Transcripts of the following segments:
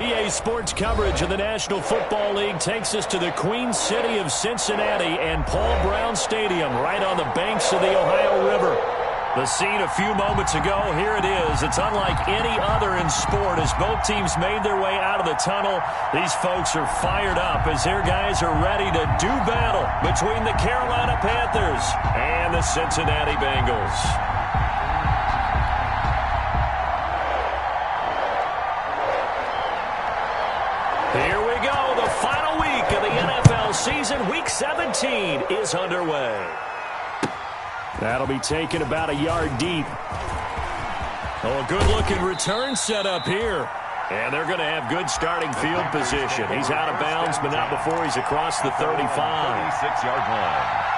EA Sports coverage of the National Football League takes us to the Queen City of Cincinnati and Paul Brown Stadium right on the banks of the Ohio River. The scene a few moments ago, here it is. It's unlike any other in sport as both teams made their way out of the tunnel. These folks are fired up as their guys are ready to do battle between the Carolina Panthers and the Cincinnati Bengals. Here we go. The final week of the NFL season. Week 17 is underway. That'll be taken about a yard deep. Oh, a good-looking return set up here. And they're going to have good starting field position. He's out of bounds, but not before he's across the 35. 36-yard line.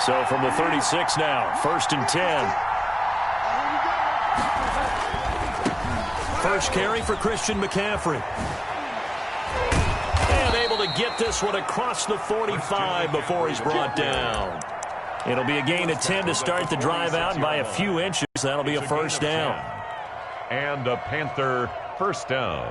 So from the 36 now, 1st and 10. First carry for Christian McCaffrey. And able to get this one across the 45 before he's brought down. It'll be a gain of 10 to start the drive out by a few inches. That'll be a first down. And a Panther first down.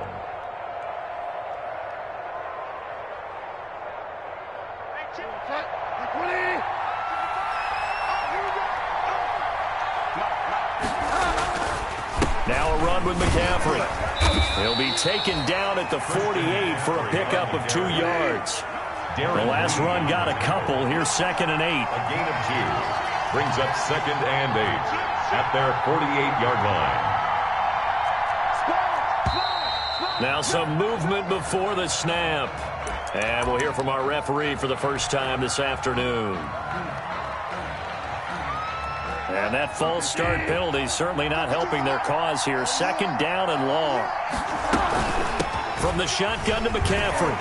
Now a run with McCaffrey. He'll be taken down at the 48 for a pickup of 2 yards. The last run got a couple. Here's 2nd and 8. A gain of 2. Brings up 2nd and 8 at their 48-yard line. Now some movement before the snap. And we'll hear from our referee for the first time this afternoon. And that false start penalty certainly not helping their cause here. 2nd down and long. From the shotgun to McCaffrey.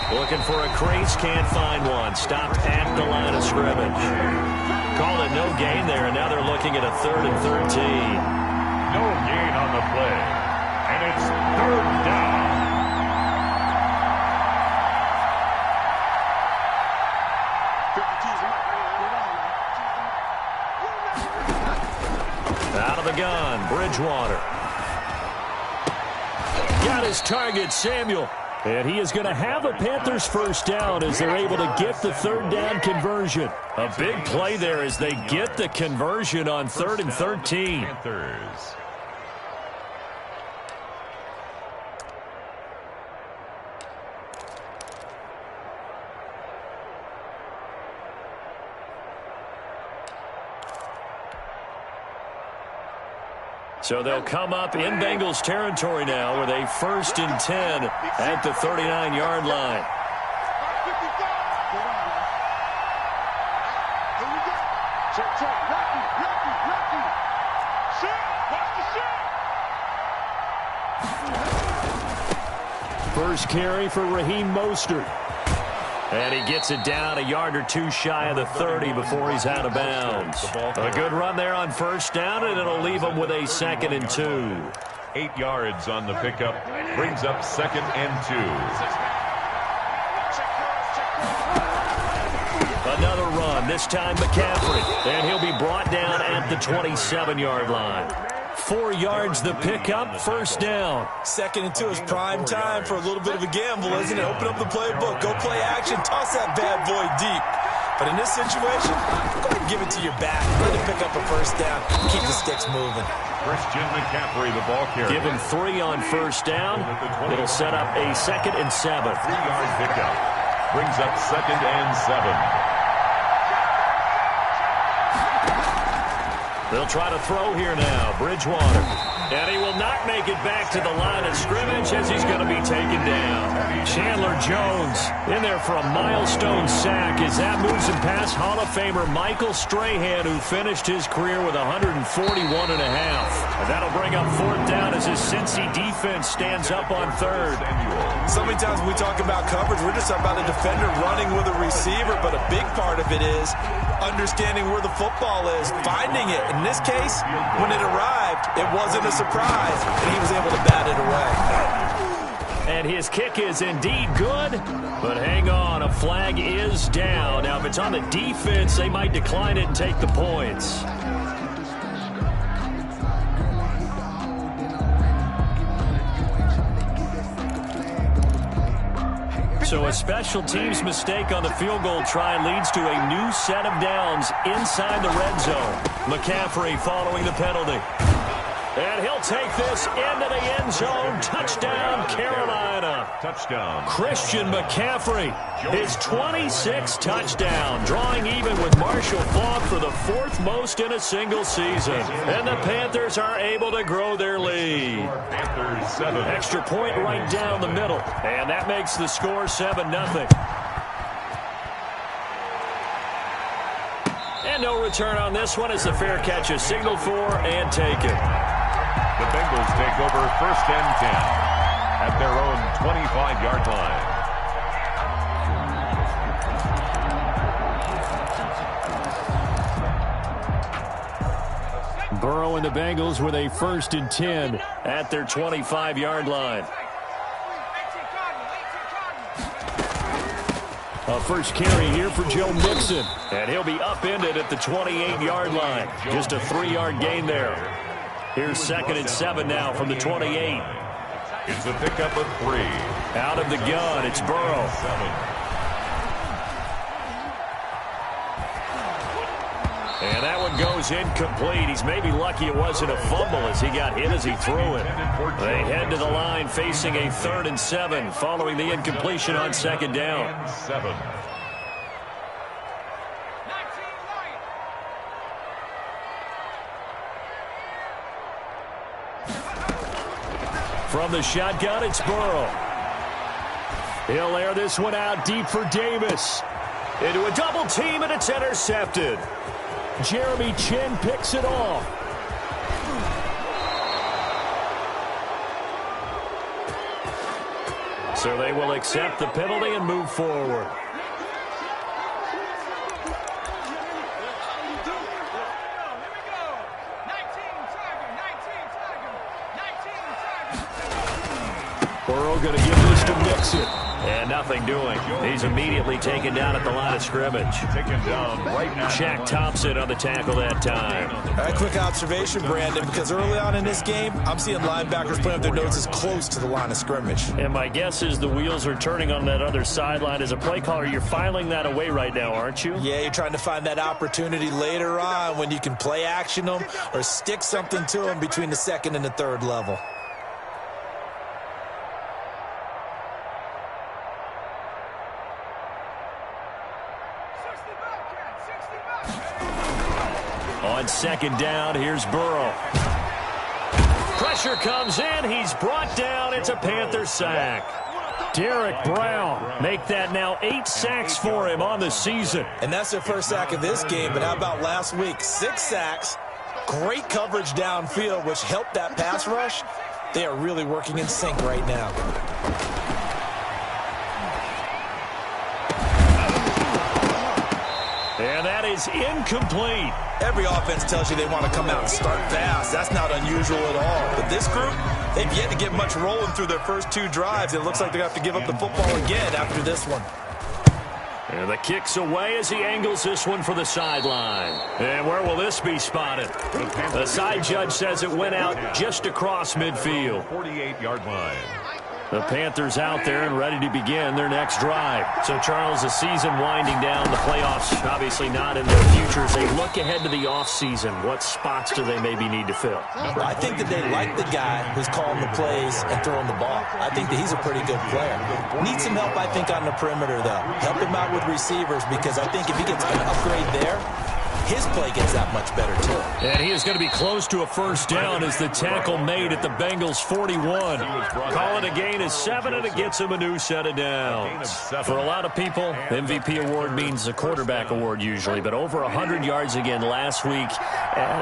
Looking for a crease, can't find one. Stopped at the line of scrimmage. Called it no gain there, and now they're looking at a 3rd and 13. No gain on the play. And it's 3rd down. Out of the gun, Bridgewater. Got his target, Samuel. And he is going to have a Panthers first down as they're able to get the 3rd down conversion. A big play there as they get the conversion on 3rd and 13. Panthers. So they'll come up in Bengals territory now with a 1st and 10 at the 39-yard line. First carry for Raheem Mostert. And he gets it down a yard or 2 shy of the 30 before he's out of bounds. A good run there on first down, and it'll leave him with a 2nd and 2. 8 yards on the pickup. Brings up 2nd and 2. Another run, this time McCaffrey. And he'll be brought down at the 27-yard line. 4 yards the pickup, first down. 2nd and 2 is prime time for a little bit of a gamble, isn't it? Open up the playbook, go play action, toss that bad boy deep. But in this situation, go ahead and give it to your back. Let him pick up a first down, keep the sticks moving. Christian McCaffrey, the ball carrier. Give him 3 on first down. It'll set up a 2nd and 7. 3-yard pickup. Brings up 2nd and 7. They'll try to throw here now. Bridgewater. And he will not make it back to the line of scrimmage as he's going to be taken down. Chandler Jones in there for a milestone sack as that moves him past Hall of Famer Michael Strahan, who finished his career with 141 and a half. And that'll bring up 4th down as his Cincy defense stands up on 3rd. So many times when we talk about coverage, we're just talking about a defender running with a receiver, but a big part of it is understanding where the football is, finding it. In this case, when it arrived, it wasn't a surprise, and he was able to bat it away. And his kick is indeed good, but hang on, a flag is down. Now, if it's on the defense, they might decline it and take the points. So a special teams mistake on the field goal try leads to a new set of downs inside the red zone. McCaffrey following the penalty. And he'll take this into the end zone. Touchdown, Carolina. Touchdown. Christian McCaffrey, his 26th touchdown, drawing even with Marshall Faulk for the 4th most in a single season. And the Panthers are able to grow their lead. Panthers 7. Extra point right down the middle. And that makes the score 7-0. And no return on this one as the fair catch is signaled for and taken. The Bengals take over 1st and 10 at their own 25-yard line. Burrow and the Bengals with a 1st and 10 at their 25-yard line. A first carry here for Joe Mixon. And he'll be upended at the 28-yard line. Just a 3-yard gain there. Here's 2nd and 7 now from the 28. It's a pickup of 3. Out of the gun, it's Burrow. 7. And that one goes incomplete. He's maybe lucky it wasn't a fumble as he got hit as he threw it. They head to the line facing a 3rd and 7 following the incompletion on 2nd down. 7. From the shotgun, it's Burrow. He'll air this one out deep for Davis. Into a double team, and it's intercepted. Jeremy Chin picks it off. So they will accept the penalty and move forward. Burrow going to give this to Mixon. And nothing doing. He's immediately taken down at the line of scrimmage. Taken down right now. Shaq Thompson on the tackle that time. A quick observation, Brandon, because early on in this game, I'm seeing linebackers putting up their noses close to the line of scrimmage. And my guess is the wheels are turning on that other sideline. As a play caller, you're filing that away right now, aren't you? Yeah, you're trying to find that opportunity later on when you can play action them or stick something to them between the 2nd and the 3rd level. On 2nd down, here's Burrow. Pressure comes in. He's brought down. It's a Panther sack. Derek Brown, make that now 8 sacks for him on the season. And that's their first sack of this game, but how about last week? 6 sacks, great coverage downfield, which helped that pass rush. They are really working in sync right now. And that is incomplete. Every offense tells you they want to come out and start fast. That's not unusual at all. But this group, they've yet to get much rolling through their first 2 drives. It looks like they're going to have to give up the football again after this one. And the kick's away as he angles this one for the sideline. And where will this be spotted? The side judge says it went out just across midfield. 48-yard line. The Panthers out there and ready to begin their next drive. So, Charles, the season winding down, the playoffs obviously not in their future. As they look ahead to the offseason, what spots do they maybe need to fill? I think that they like the guy who's calling the plays and throwing the ball. I think that he's a pretty good player. Needs some help, I think, on the perimeter, though. Help him out with receivers because I think if he gets an upgrade there, his play gets that much better, too. And he is going to be close to a first down as the tackle made at the Bengals' 41. Call it a gain of 7, and it gets him a new set of downs. For a lot of people, MVP award means a quarterback award usually, but over 100 yards again last week.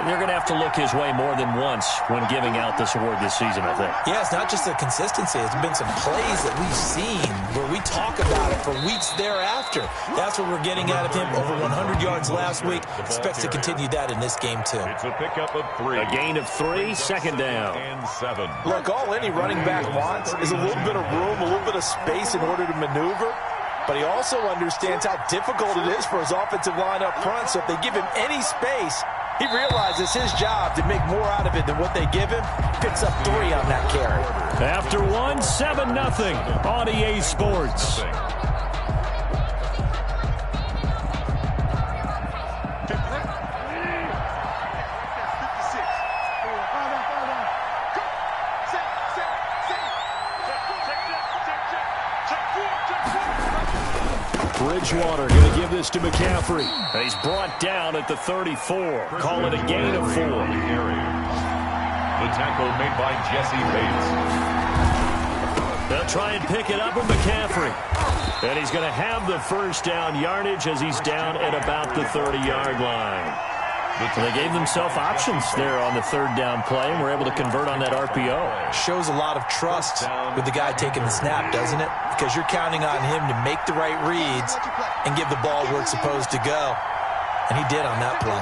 They're going to have to look his way more than once when giving out this award this season, I think. Yeah, it's not just the consistency. It's been some plays that we've seen where we talk about it for weeks thereafter. That's what we're getting out of him. Over 100 yards last week. Expects to continue that in this game, too. It's a pickup of 3. A gain of 3, 2nd down. And 7. Look, all any running back wants is a little bit of room, a little bit of space in order to maneuver. But he also understands how difficult it is for his offensive line up front. So if they give him any space, He realizes his job to make more out of it than what they give him. Picks up 3 on that carry. After 1, 7-0 on EA Sports. Bridgewater going to give this to McCaffrey. He's brought down at the 34. Call it a gain of 4. The tackle made by Jesse Bates. They'll try and pick it up with McCaffrey. And he's going to have the first down yardage as he's down at about the 30-yard line. They gave themselves options there on the 3rd down play and were able to convert on that RPO. Shows a lot of trust with the guy taking the snap, doesn't it? Because you're counting on him to make the right reads and give the ball where it's supposed to go. And he did on that play.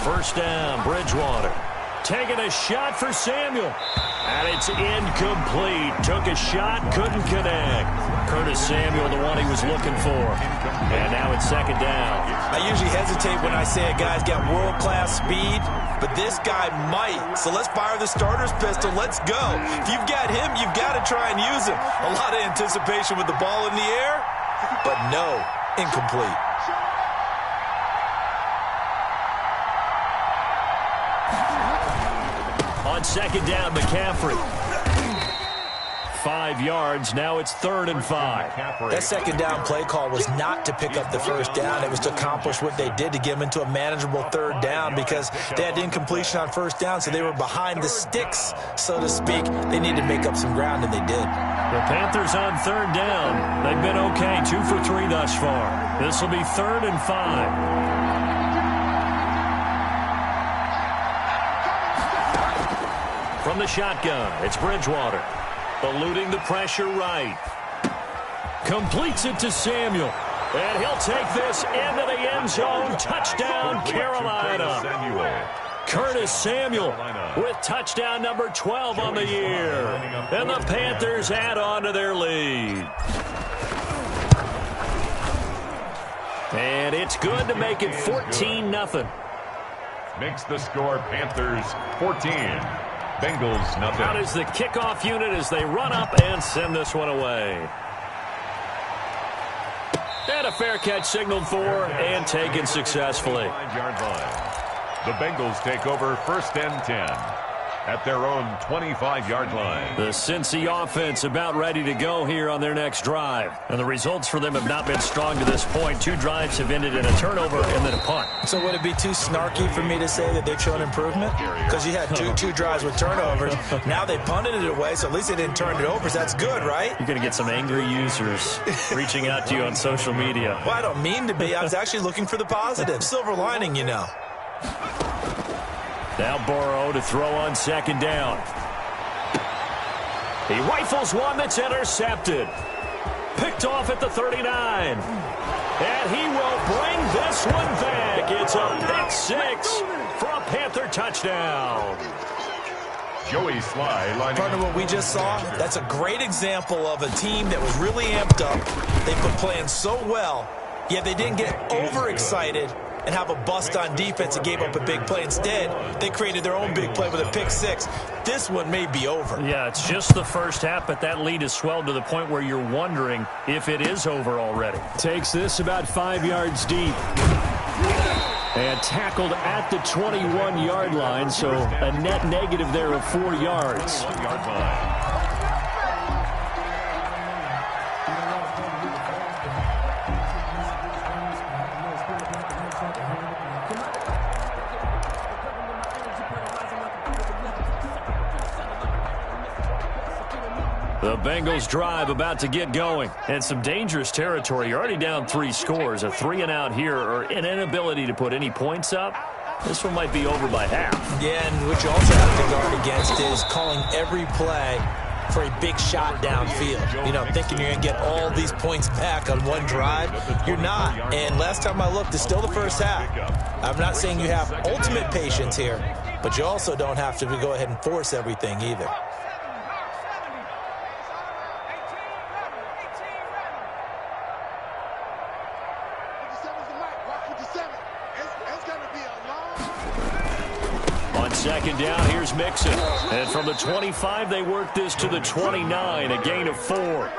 First down, Bridgewater. Taking a shot for Samuel. And it's incomplete. Took a shot, couldn't connect. Curtis Samuel, the one he was looking for. And now it's 2nd down. I usually hesitate when I say a guy's got world-class speed, but this guy might. So let's fire the starter's pistol. Let's go. If you've got him, you've got to try and use him. A lot of anticipation with the ball in the air, but no, incomplete. On 2nd down, McCaffrey. 5 yards. Now it's 3rd and 5. That 2nd down play call was not to pick up the first down. It was to accomplish what they did to get them into a manageable 3rd down because they had incompletion on 1st down, so they were behind the sticks, so to speak. They needed to make up some ground, and they did. The Panthers on 3rd down. They've been okay, 2 for 3 thus far. This will be 3rd and 5. From the shotgun, it's Bridgewater. Eluding the pressure right. Completes it to Samuel. And he'll take this into the end zone. Touchdown, Carolina. Curtis Samuel with touchdown number 12 on the year. And the Panthers add on to their lead. And it's good to make it 14-0. Makes the score Panthers 14. Bengals nothing. Out is the kickoff unit as they run up and send this one away. And a fair catch signaled for and taken successfully. 5-yard line. The Bengals take over 1st and 10 at their own 25-yard line. The Cincy offense about ready to go here on their next drive. And the results for them have not been strong to this point. 2 drives have ended in a turnover and then a punt. So would it be too snarky for me to say that they've shown improvement? Because you had two drives with turnovers. Now they punted it away, so at least they didn't turn it over. So that's good, right? You're going to get some angry users reaching out to you on social media. Well, I don't mean to be. I was actually looking for the positive. Silver lining, you know. Now Burrow to throw on 2nd down. He rifles one that's intercepted. Picked off at the 39. And he will bring this one back. It's a pick 6 for a Panther touchdown. Joey Sly lining Partner, what we just saw, that's a great example of a team that was really amped up. They've been playing so well, yet they didn't get overexcited and have a bust on defense and gave up a big play. Instead, they created their own big play with a pick 6. This one may be over. Yeah, it's just the first half, but that lead has swelled to the point where you're wondering if it is over already. Takes this about 5 yards deep. And tackled at the 21-yard line, so a net negative there of 4 yards. 1-yard line. The Bengals drive about to get going. And some dangerous territory. You're already down 3 scores. A 3-and-out here or an inability to put any points up. This one might be over by half. Yeah, and what you also have to guard against is calling every play for a big shot downfield. You know, thinking you're going to get all these points back on one drive. You're not. And last time I looked, it's still the first half. I'm not saying you have ultimate patience here, but you also don't have to go ahead and force everything either. second down, here's Mixon. And from the 25, they work this to the 29, a gain of 4.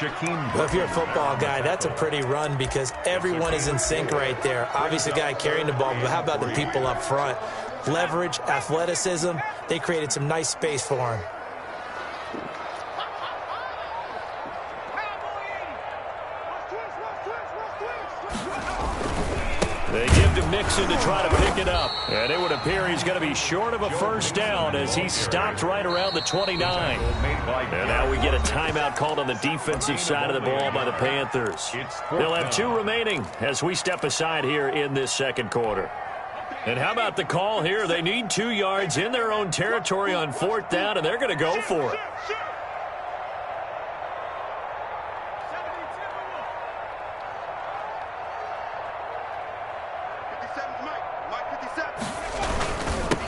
Well, if you're a football guy, that's a pretty run because everyone is in sync right there. Obviously, the guy carrying the ball, but how about the people up front? Leverage, athleticism, they created some nice space for him. They give to Mixon to try to pick it up. And it would appear he's going to be short of a first down as he stopped right around the 29. And now we get a timeout called on the defensive side of the ball by the Panthers. They'll have 2 remaining as we step aside here in this second quarter. And how about the call here? They need 2 yards in their own territory on 4th down, and they're going to go for it.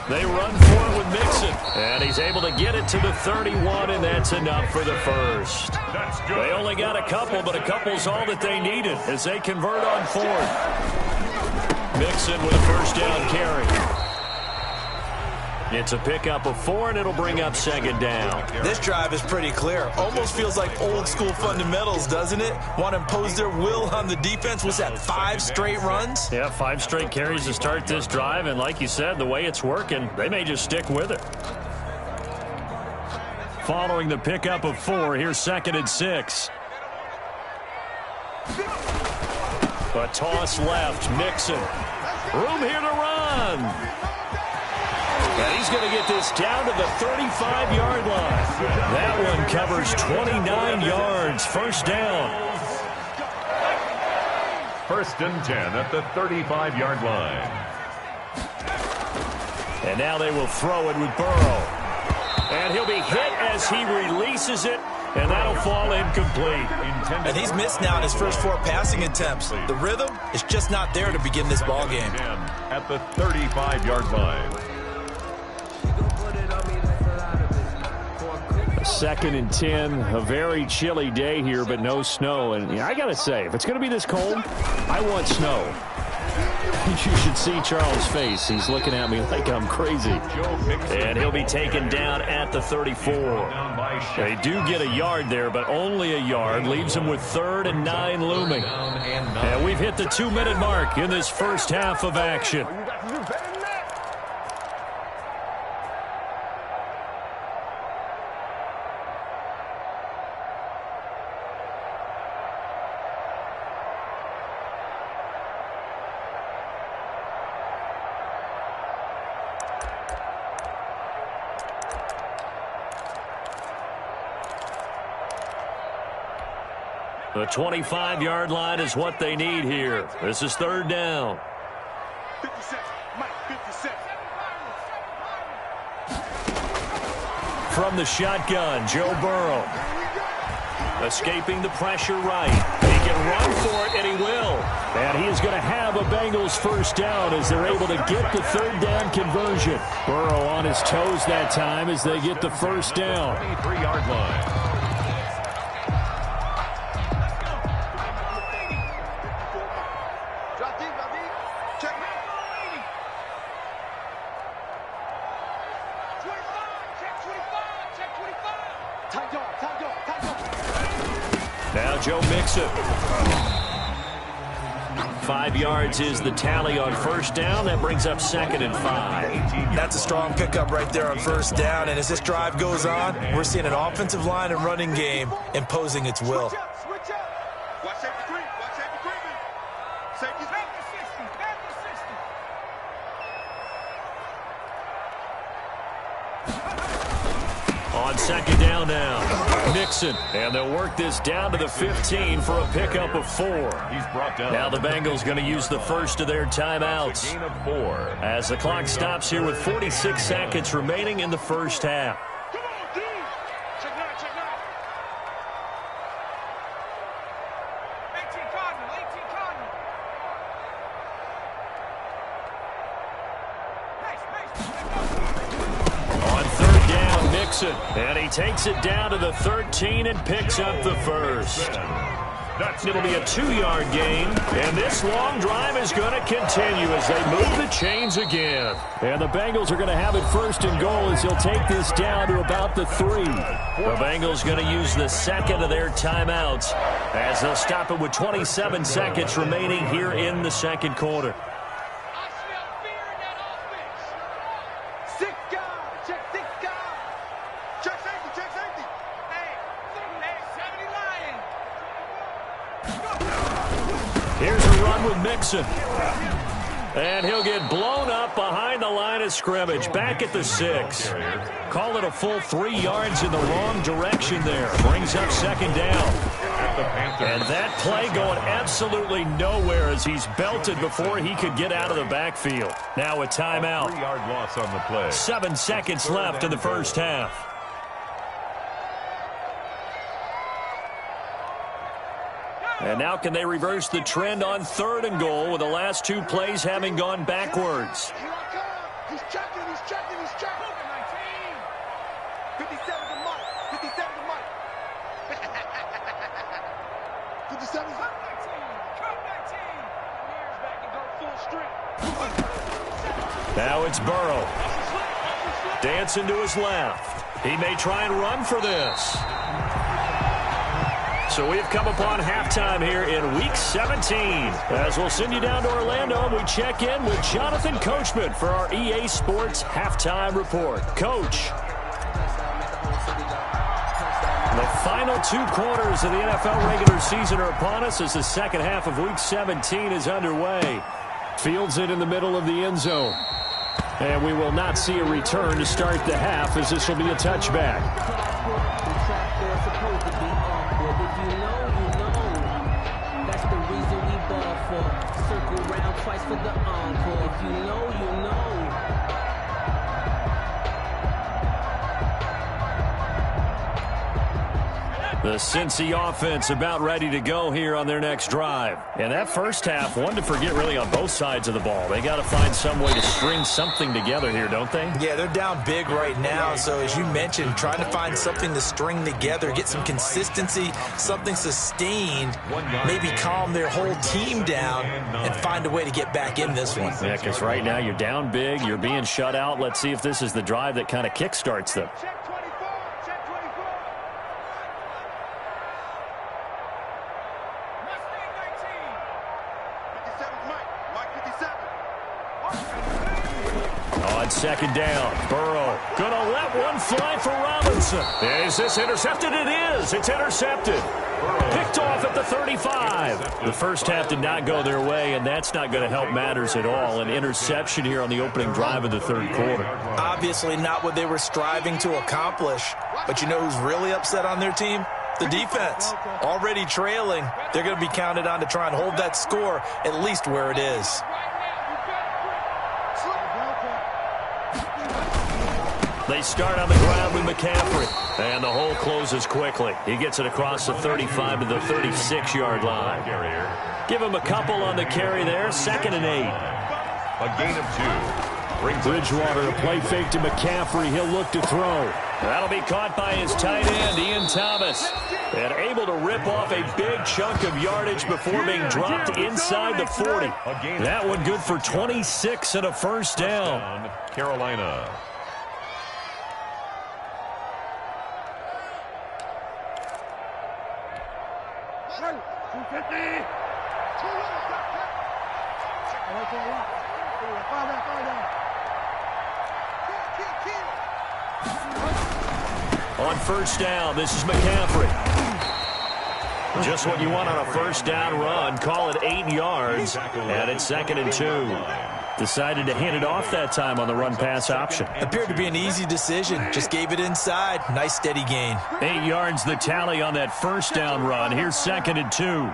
They run for it with Mixon, and he's able to get it to the 31, and that's enough for the first. They only got a couple, but a couple's all that they needed as they convert on 4th. Mixon with a first down carry. It's a pickup of 4, and it'll bring up second down. This drive is pretty clear. Almost feels like old-school fundamentals, doesn't it? Want to impose their will on the defense. Was that 5 straight runs? Yeah, 5 straight carries to start this drive, and like you said, the way it's working, they may just stick with it. Following the pickup of 4, here's 2nd and 6. A toss left, Mixon. Room here to run. And he's going to get this down to the 35-yard line. That one covers 29 yards. First down. 1st and 10 at the 35-yard line. And now they will throw it with Burrow. And he'll be hit as he releases it, and that'll fall incomplete. And he's missed now in his first 4 passing attempts. The rhythm is just not there to begin this ball game. At the 35-yard line. 2nd and 10, a very chilly day here, but no snow. And I got to say, if it's going to be this cold, I want snow. You should see Charles' face. He's looking at me like I'm crazy. And he'll be taken down at the 34. They do get a yard there, but only a yard. Leaves them with 3rd and 9 looming. And we've hit the 2-minute mark in this first half of action. The 25-yard line is what they need here. This is 3rd down. 50 seconds. Mike, 50 seconds. From the shotgun, Joe Burrow. Escaping the pressure right. He can run for it, and he will. And he is going to have a Bengals first down as they're able to get the 3rd down conversion. Burrow on his toes that time as they get the first down. 23-yard line. Now Joe Mixon. 5 yards is the tally on first down. That brings up 2nd and 5. That's a strong pickup right there on first down. And as this drive goes on, we're seeing an offensive line and running game imposing its will. Switch up. Watch safety creep. Watch safety creeping. Safety's back to 60. Back to 60. On 2nd down now, Mixon. And they'll work this down to the 15 for a pickup of 4. He's brought down. Now the Bengals going to use the first of their timeouts. Gain of 4. As the clock stops here with 46 seconds remaining in the first half. Come on, dude. Check it out. 18 Cardinal. On 3rd down, Mixon. And he takes it down to the 13 and picks up the first. It'll be a 2-yard gain, and this long drive is going to continue as they move the chains again. And the Bengals are going to have it first and goal as they'll take this down to about the 3. The Bengals going to use the second of their timeouts as they'll stop it with 27 seconds remaining here in the second quarter. Here's a run with Mixon. And he'll get blown up behind the line of scrimmage. Back at the 6. Call it a full 3 yards in the wrong direction there. Brings up second down. And that play going absolutely nowhere as he's belted before he could get out of the backfield. Now a timeout. 3-yard loss on the play. 7 seconds left in the first half. And now can they reverse the trend on 3rd and goal with the last 2 plays having gone backwards? He's checking, he's checking, he's checking. 57 to Mike. 57 to Mike. 57 to Mike. Come 19. Years back and go full strength. Now it's Burrow. Dancing to his left. He may try and run for this. So we've come upon halftime here in Week 17. As we'll send you down to Orlando, and we check in with Jonathan Coachman for our EA Sports Halftime Report. Coach. The final 2 quarters of the NFL regular season are upon us as the second half of Week 17 is underway. Fields it in the middle of the end zone. And we will not see a return to start the half as this will be a touchback. Circle round twice for the encore. If you know, you know. The Cincy offense about ready to go here on their next drive. And that first half, one to forget really on both sides of the ball. They got to find some way to string something together here, don't they? Yeah, they're down big right now. So as you mentioned, trying to find something to string together, get some consistency, something sustained, maybe calm their whole team down and find a way to get back in this one. Yeah, because right now you're down big, you're being shut out. Let's see if this is the drive that kind of kickstarts them. Second down. Burrow gonna let one fly for Robinson. Is this intercepted? It is. It's intercepted. Picked off at the 35. The first half did not go their way, and that's not going to help matters at all. An interception here on the opening drive of the third quarter. Obviously not what they were striving to accomplish. But you know who's really upset on their team? The defense. Already trailing. They're going to be counted on to try and hold that score at least where it is. They start on the ground with McCaffrey. And the hole closes quickly. He gets it across the 35 to the 36-yard line. Give him a couple on the carry there. 2nd and 8. A gain of 2. Bridgewater, a play fake to McCaffrey. He'll look to throw. That'll be caught by his tight end, Ian Thomas. And able to rip off a big chunk of yardage before being dropped inside the 40. That one good for 26 and a first down. Carolina. On first down, this is McCaffrey. Just what you want on a first down run. Call it 8 yards. And it's 2nd and 2. Decided to hand it off that time on the run-pass option. Appeared to be an easy decision. Just gave it inside. Nice steady gain. 8 yards the tally on that first down run. Here's 2nd and 2.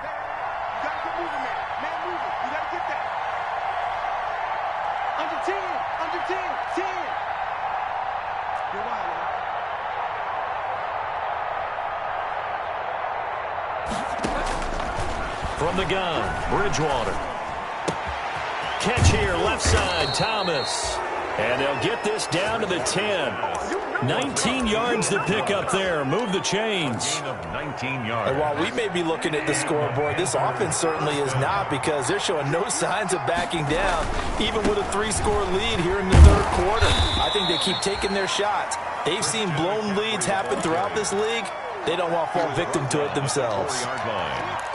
From the gun, Bridgewater. Catch here, left side, Thomas. And they'll get this down to the 10. 19 yards to pick up there. Move the chains. Gain of 19 yards. And while we may be looking at the scoreboard, this offense certainly is not, because they're showing no signs of backing down, even with a 3-score lead here in the third quarter. I think they keep taking their shots. They've seen blown leads happen throughout this league. They don't want to fall victim to it themselves.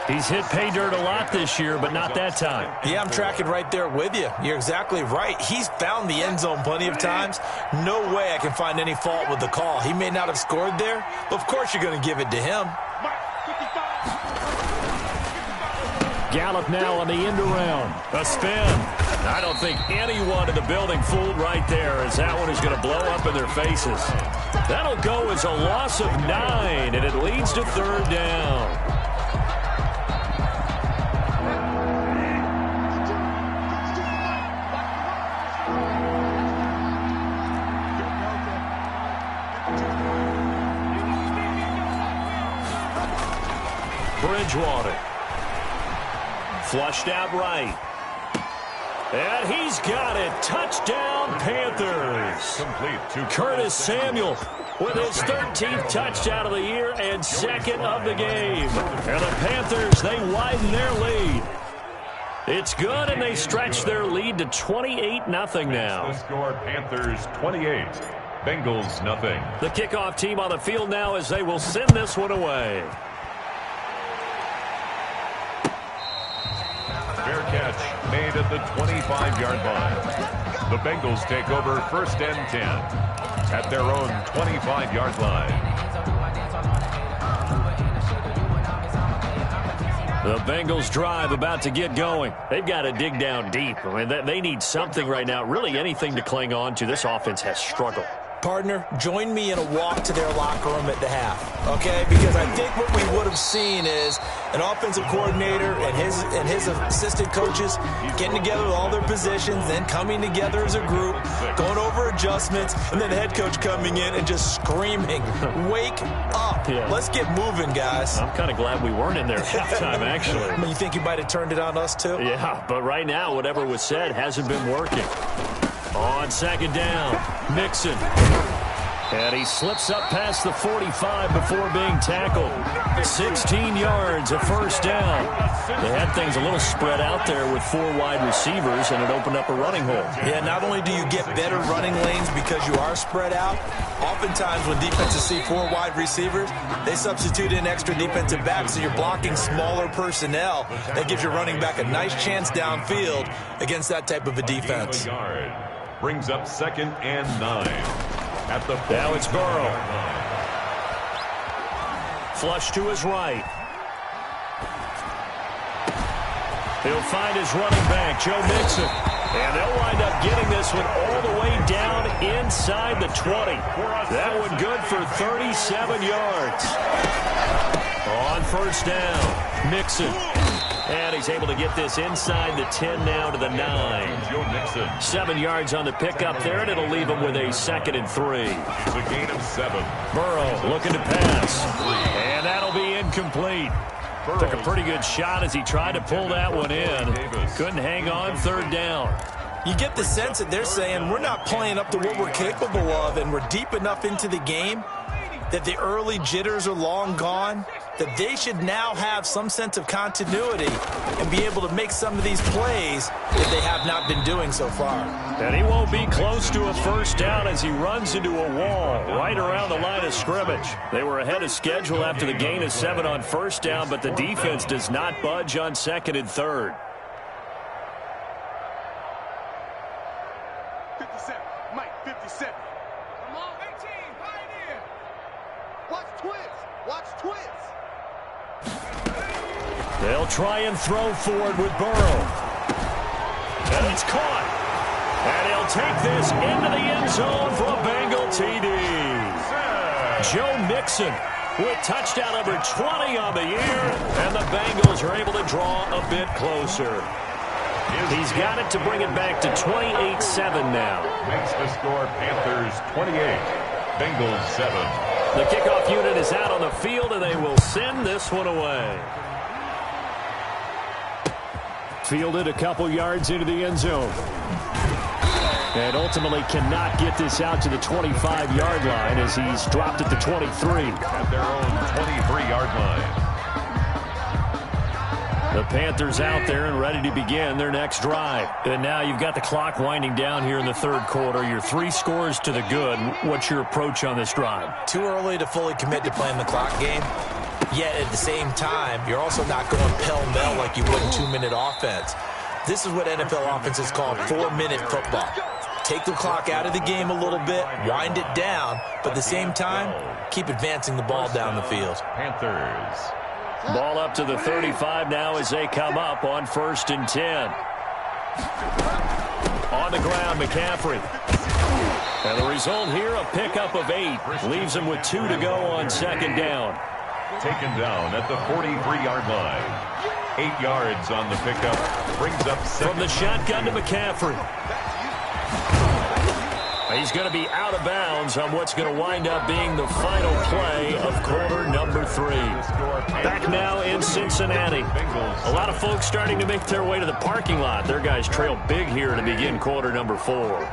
He's hit pay dirt a lot this year, but not that time. Yeah, I'm tracking right there with you. You're exactly right. He's found the end zone plenty of times. No way I can find any fault with the call. He may not have scored there, but of course you're going to give it to him. Gallup now on the end around. A spin. I don't think anyone in the building fooled right there, as that one is going to blow up in their faces. That'll go as a loss of 9, and it leads to third down. Bridgewater. Flushed out right. And he's got it. Touchdown, Panthers. Complete to Curtis Samuel with his 13th touchdown of the year and second of the game. And the Panthers, they widen their lead. It's good, and they stretch their lead to 28-0 now. The score, Panthers 28, Bengals nothing. The kickoff team on the field now as they will send this one away. Fair catch made at the 25-yard line. The Bengals take over first and 10 at their own 25-yard line. The Bengals drive about to get going. They've got to dig down deep. I mean, they need something right now, really anything to cling on to. This offense has struggled. Partner, join me in a walk to their locker room at the half, okay? Because I think what we would have seen is an offensive coordinator and his assistant coaches getting together with all their positions, then coming together as a group, going over adjustments, and then the head coach coming in and just screaming, "Wake up. Yeah. Let's get moving, guys." I'm kind of glad we weren't in there at halftime, actually. You think you might have turned it on us, too? Yeah, but right now, whatever was said hasn't been working. On second down, Mixon. And he slips up past the 45 before being tackled. 16 yards, a first down. They had things a little spread out there with 4 wide receivers, and it opened up a running hole. Yeah, not only do you get better running lanes because you are spread out, oftentimes when defenses see 4 wide receivers, they substitute in extra defensive backs, so you're blocking smaller personnel. That gives your running back a nice chance downfield against that type of a defense. Brings up second and 9. At the now it's Burrow. Flush to his right. He'll find his running back, Joe Mixon. And they'll wind up getting this one all the way down inside the 20. That one good for 37 yards. On first down, Mixon. And he's able to get this inside the 10 now to the 9. Joe Mixon. 7 yards on the pickup there, and it'll leave him with a second and 3. It's a gain of 7. Burrow looking to pass. And that'll be incomplete. Took a pretty good shot as he tried to pull that one in. Couldn't hang on, third down. You get the sense that they're saying we're not playing up to what we're capable of, and we're deep enough into the game that the early jitters are long gone, that they should now have some sense of continuity and be able to make some of these plays that they have not been doing so far. And he won't be close to a first down as he runs into a wall right around the line of scrimmage. They were ahead of schedule after the gain of 7 on first down, but the defense does not budge on second and third. 57, Mike, 57. Come on, 18, pioneer. Watch twist, watch twist. They'll try and throw forward with Burrow. And it's caught. And he'll take this into the end zone for a Bengal TD. Joe Mixon with touchdown number 20 on the year. And the Bengals are able to draw a bit closer. He's got it to bring it back to 28-7 now. Makes the score Panthers 28, Bengals 7. The kickoff unit is out on the field, and they will send this one away. Fielded a couple yards into the end zone. And ultimately cannot get this out to the 25-yard line as he's dropped at the 23. At their own 23-yard line. The Panthers out there and ready to begin their next drive. And now you've got the clock winding down here in the third quarter. You're 3 scores to the good. What's your approach on this drive? Too early to fully commit to playing the clock game. Yet at the same time, you're also not going pell-mell like you would in 2-minute offense. This is what NFL offenses call 4-minute football. Take the clock out of the game a little bit, wind it down, but at the same time, keep advancing the ball down the field. Panthers. Ball up to the 35 now as they come up on 1st and 10. On the ground, McCaffrey. And the result here, a pickup of 8. Leaves him with 2 to go on 2nd down. Taken down at the 43-yard line. 8 yards on the pickup. Brings up 7. From the shotgun to McCaffrey. He's going to be out of bounds on what's going to wind up being the final play of quarter number 3. Back now in Cincinnati. A lot of folks starting to make their way to the parking lot. Their guys trail big here to begin quarter number 4.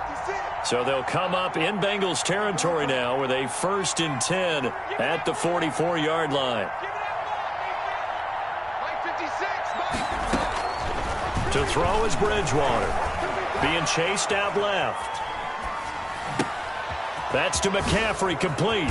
So they'll come up in Bengals territory now with a 1st and 10 at the 44-yard line. To throw is Bridgewater. Being chased out left. That's to McCaffrey, complete.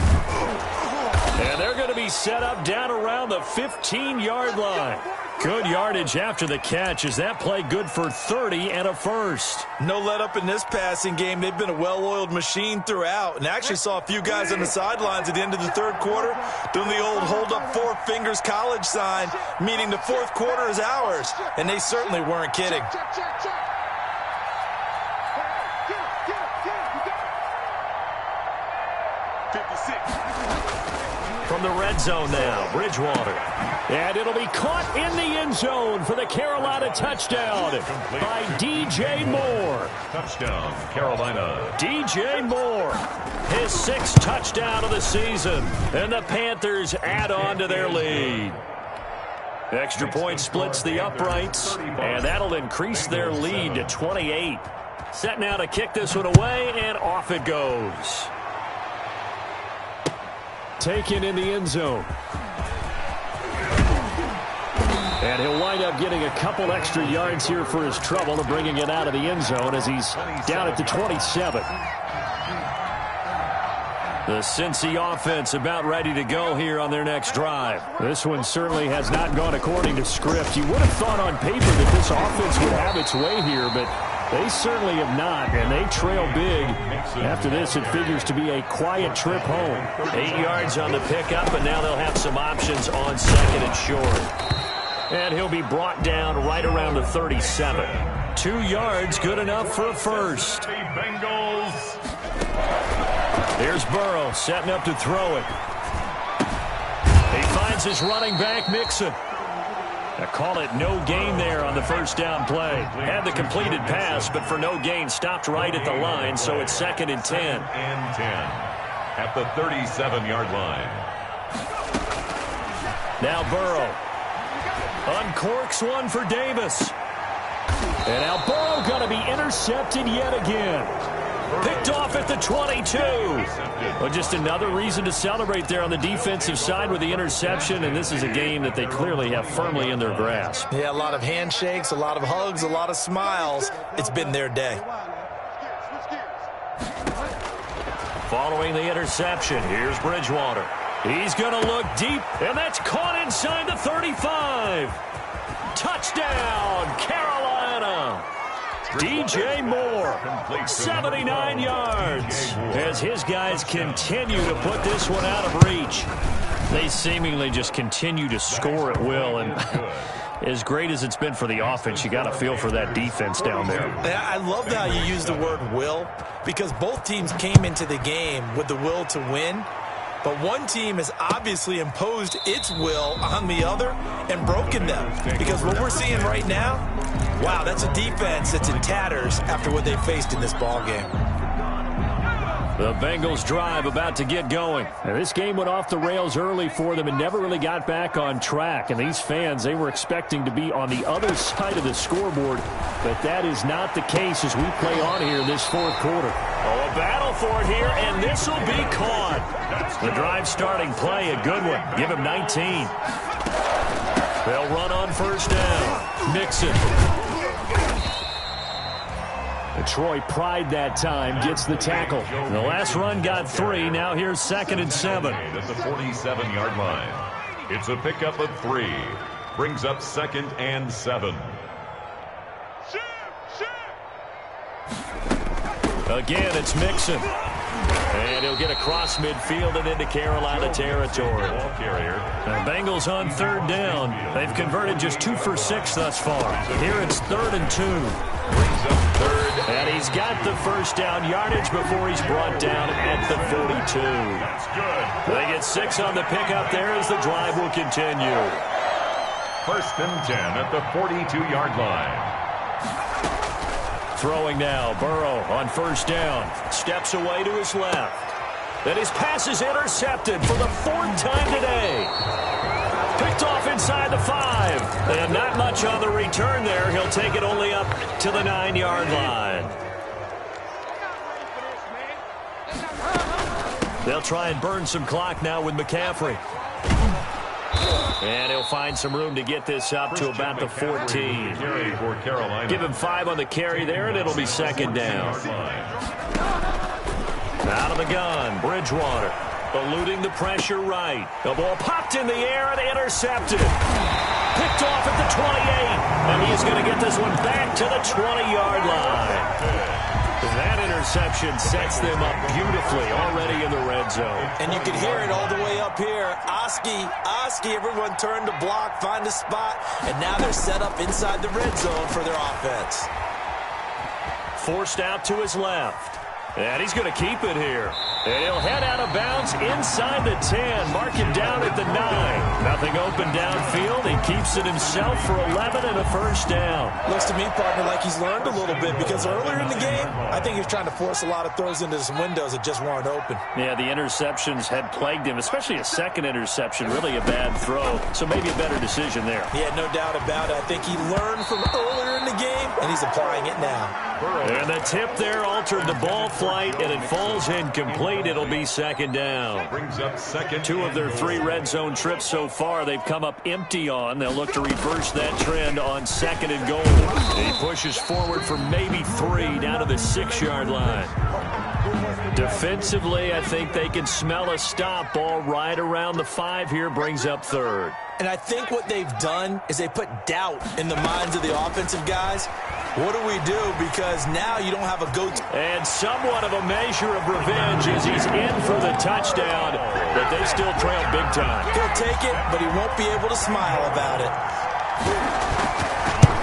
And they're going to be set up down around the 15-yard line. Good yardage after the catch. Is that play good for 30 and a 1st? No let up in this passing game. They've been a well-oiled machine throughout. And actually saw a few guys on the sidelines at the end of the third quarter doing the old hold up 4 fingers college sign, meaning the fourth quarter is ours. And they certainly weren't kidding. From the red zone now, Bridgewater. And it'll be caught in the end zone for the Carolina touchdown by DJ Moore. Touchdown, Carolina. DJ Moore, his 6th touchdown of the season. And the Panthers add on to their lead. Extra point splits the uprights, and that'll increase their lead to 28. Set now to kick this one away, and off it goes. Taken in the end zone. And he'll wind up getting a couple extra yards here for his trouble of bringing it out of the end zone as he's down at the 27. The Cincy offense about ready to go here on their next drive. This one certainly has not gone according to script. You would have thought on paper that this offense would have its way here, but they certainly have not, and they trail big. After this, it figures to be a quiet trip home. 8 yards on the pickup, and now they'll have some options on 2nd and short. And he'll be brought down right around the 37. 2 yards, good enough for a 1st. Bengals. Here's Burrow setting up to throw it. He finds his running back, Mixon. I call it no gain there on the 1st down play. Had the completed pass, but for no gain, stopped right at the line, so it's 2nd and 10. And 10 at the 37-yard line. Now Burrow uncorks one for Davis. And now Burrow going to be intercepted yet again. Picked off at the 22. Well, just another reason to celebrate there on the defensive side with the interception, and this is a game that they clearly have firmly in their grasp. Yeah, a lot of handshakes, a lot of hugs, a lot of smiles. It's been their day. Following the interception, here's Bridgewater. He's going to look deep, and that's caught inside the 35. Touchdown, Carolina. DJ Moore, 79 yards, as his guys continue to put this one out of reach. They seemingly just continue to score at will, and as great as it's been for the offense, you got to feel for that defense down there. I love how you use the word will, because both teams came into the game with the will to win. But one team has obviously imposed its will on the other and broken them. Because what we're seeing right now, wow, that's a defense that's in tatters after what they faced in this ball game. The Bengals drive about to get going. Now, this game went off the rails early for them and never really got back on track. And these fans, they were expecting to be on the other side of the scoreboard. But that is not the case as we play on here in this fourth quarter. Oh, a battle for it here, and this will be caught. The drive starting play, a good one. Give him 19. They'll run on first down. Mixon. Troy Pride that time gets the tackle. The last run got 3. Now here's 2nd and 7. At the 47-yard line. It's a pickup of 3. Brings up 2nd and 7. Again, it's Mixon. And he'll get across midfield and into Carolina territory. The Bengals on 3rd down. They've converted just 2 for 6 thus far. Here it's 3rd and 2. Brings up 3rd. And he's got the first down yardage before he's brought down at the 42. That's good. They get 6 on the pickup there as the drive will continue. 1st and 10 at the 42-yard line. Throwing now, Burrow on first down. Steps away to his left. Then his pass is intercepted for the 4th time today. Picked off inside the 5. And not much on the return there. He'll take it only up to the 9-yard line. They'll try and burn some clock now with McCaffrey. And he'll find some room to get this up to about the 14. Give him 5 on the carry there, and it'll be 2nd down. Out of the gun, Bridgewater. Eluding the pressure right. The ball popped in the air and intercepted. Picked off at the 28. And he's going to get this one back to the 20-yard line. That interception sets them up beautifully already in the red zone. And you can hear it all the way up here. Oski, everyone turned to block, find a spot, and now they're set up inside the red zone for their offense. Forced out to his left. And he's going to keep it here. And he'll head out of bounds inside the 10. Mark him down at the 9. Nothing open downfield. He keeps it himself for 11 and a first down. Looks to me, partner, like he's learned a little bit because earlier in the game, I think he was trying to force a lot of throws into some windows that just weren't open. Yeah, the interceptions had plagued him, especially a second interception. Really a bad throw. So maybe a better decision there. Yeah, no doubt about it. I think he learned from earlier in the game, and he's applying it now. And the tip there altered the ball flight, and it falls incomplete. It'll be 2nd down. Brings up 2nd. 2 of their 3 red zone trips so far they've come up empty on. They'll look to reverse that trend on 2nd and goal. He pushes forward for maybe 3 down to the 6-yard line. Defensively, I think they can smell a stop. Ball right around the 5 here, brings up 3rd. And I think what they've done is they put doubt in the minds of the offensive guys. What do we do? Because now you don't have a go-to. And somewhat of a measure of revenge as he's in for the touchdown, but they still trail big time. He'll take it, but he won't be able to smile about it.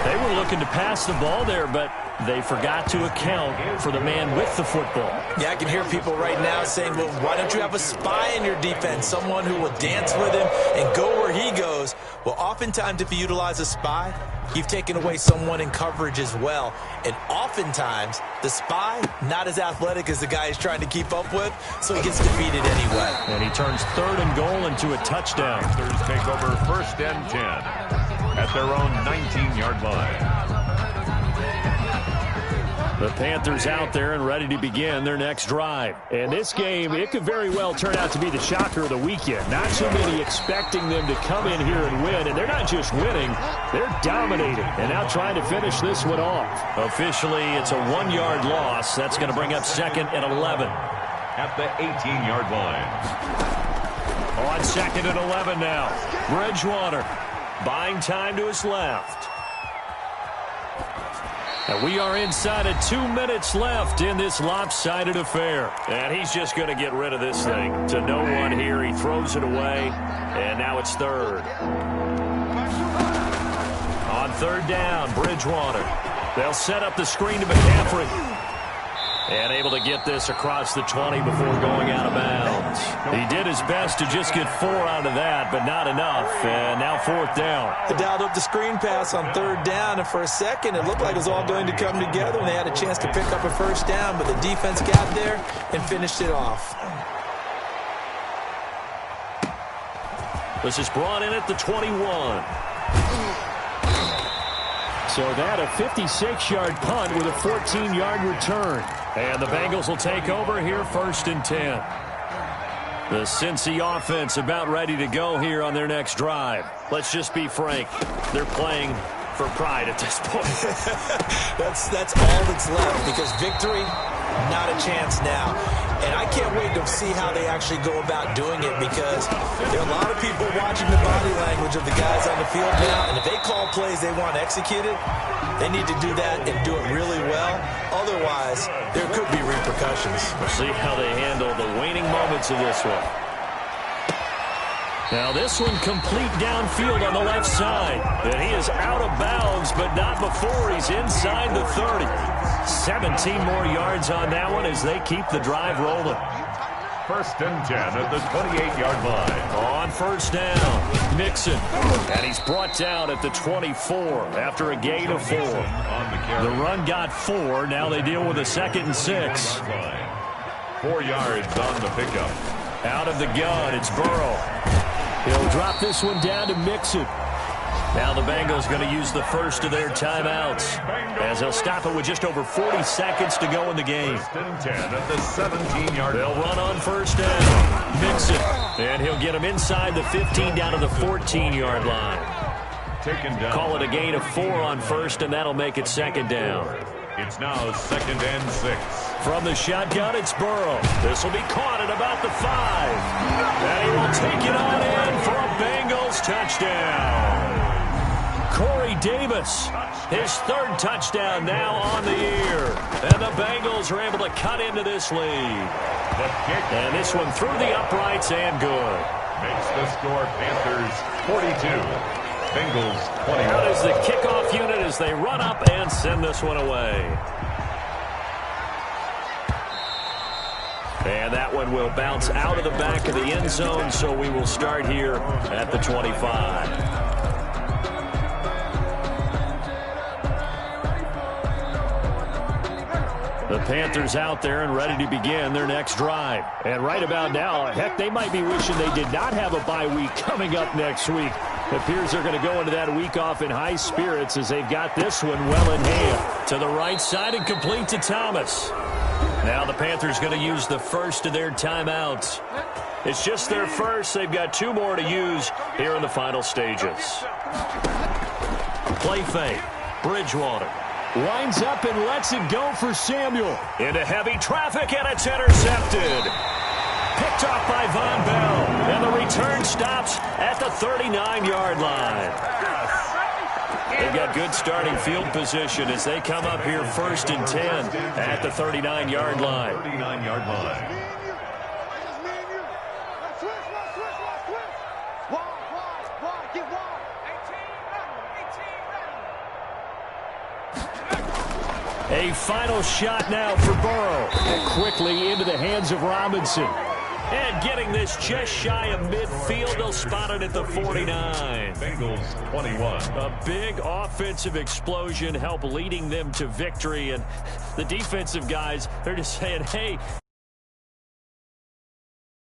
They were looking to pass the ball there, but they forgot to account for the man with the football. Yeah, I can hear people right now saying, well, why don't you have a spy in your defense, someone who will dance with him and go where he goes? Well, oftentimes if you utilize a spy, you've taken away someone in coverage as well. And oftentimes, the spy, not as athletic as the guy he's trying to keep up with, so he gets defeated anyway. And he turns 3rd and goal into a touchdown. Panthers take over 1st and 10 at their own 19-yard line. The Panthers out there and ready to begin their next drive. And this game, it could very well turn out to be the shocker of the weekend. Not too many expecting them to come in here and win. And they're not just winning, they're dominating. And now trying to finish this one off. Officially, it's a 1-yard loss. That's going to bring up 2nd and 11. At the 18-yard line. On 2nd and 11 now. Bridgewater buying time to his left. And we are inside of 2 minutes left in this lopsided affair. And he's just going to get rid of this thing. To no one here. He throws it away. And now it's 3rd. On 3rd down, Bridgewater. They'll set up the screen to McCaffrey. And able to get this across the 20 before going out of bounds. He did his best to just get 4 out of that, but not enough. And now 4th down. They dialed up the screen pass on 3rd down, and for a second it looked like it was all going to come together, and they had a chance to pick up a 1st down, but the defense got there and finished it off. This is brought in at the 21. So that a 56-yard punt with a 14-yard return. And the Bengals will take over here 1st and 10. The Cincy offense about ready to go here on their next drive. Let's just be frank. They're playing for pride at this point. That's all that's left, because victory, not a chance now. And I can't wait to see how they actually go about doing it, because there are a lot of people watching the body language of the guys on the field now, and if they call plays they want executed, they need to do that and do it really well. Otherwise, there could be repercussions. We'll see how they handle the waning moments of this one. Now this one complete downfield on the left side. And he is out of bounds, but not before he's inside the 30. 17 more yards on that one as they keep the drive rolling. 1st and 10 at the 28-yard line. On 1st down, Mixon. And he's brought down at the 24 after a gain of 4. The run got 4. Now they deal with a 2nd and 6. 4 yards on the pickup. Out of the gun, it's Burrow. He'll drop this one down to Mixon. Now the Bengals going to use the first of their timeouts, as they'll stop it with just over 40 seconds to go in the game. 1st and 10 at the 17-yard line. They'll run on 1st down. Mixon. And he'll get him inside the 15 down to the 14-yard line. Taken down. Call it a gain of 4 on 1st, and that'll make it 2nd down. It's now 2nd and 6. From the shotgun, it's Burrow. This will be caught at about the 5. And he will take it on in for a Bengals touchdown. Corey Davis, his 3rd touchdown now on the year. And the Bengals are able to cut into this lead. The kick. And this one through the uprights and good. Makes the score Panthers 42. Bengals 20. Out is the kickoff unit as they run up and send this one away. And that one will bounce out of the back of the end zone, so we will start here at the 25. The Panthers out there and ready to begin their next drive. And right about now, heck, they might be wishing they did not have a bye week coming up next week. It appears they're going to go into that week off in high spirits as they've got this one well in hand. To the right side and complete to Thomas. Now the Panthers going to use the first of their timeouts. It's just their first. They've got 2 more to use here in the final stages. Play fake. Bridgewater. Winds up and lets it go for Samuel. Into heavy traffic, and it's intercepted. Picked off by Von Bell. And the return stops at the 39-yard line. They've got good starting field position as they come up here 1st and 10 at the 39-yard line. 39-yard line. A final shot now for Burrow. And quickly into the hands of Robinson. And getting this just shy of midfield, they'll spot it at the 49. Bengals 21. A big offensive explosion help leading them to victory. And the defensive guys, they're just saying, hey,